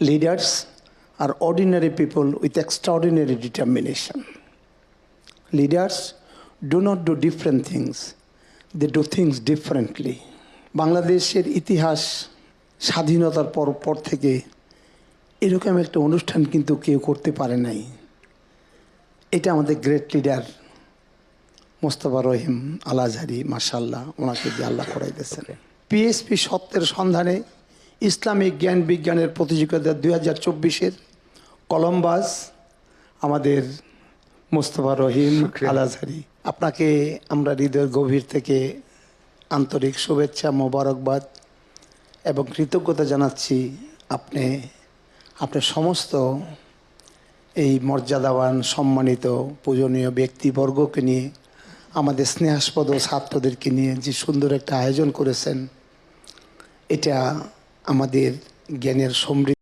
Leaders are ordinary people with extraordinary determination. Leaders do not do different things. They do things differently. বাংলাদেশের ইতিহাস স্বাধীনতার পর থেকে এরকম একটা অনুষ্ঠান কিন্তু কেউ করতে পারে নাই। এটা আমাদের গ্রেট লিডার মোস্তফা রহিম আল আজহারি, মাশাআল্লাহ, ওনাকে দিয়ে আল্লাহ করাইতেছেন। পিএসপি সত্যের সন্ধানে ইসলামিক জ্ঞান বিজ্ঞানের প্রতিযোগিতা 2024-এর কলম্বাস আমাদের মোস্তফা রহিম আল আজহারি। আপনাকে আমরা হৃদয়ের গভীর থেকে আন্তরিক শুভেচ্ছা, মোবারকবাদ এবং কৃতজ্ঞতা জানাচ্ছি। আপনার সমস্ত এই মর্যাদাবান সম্মানিত পূজনীয় ব্যক্তিবর্গকে নিয়ে, আমাদের স্নেহাস্পদ ছাত্রদেরকে নিয়ে যে সুন্দর একটা আয়োজন করেছেন, এটা আমাদের জ্ঞানের সমৃদ্ধি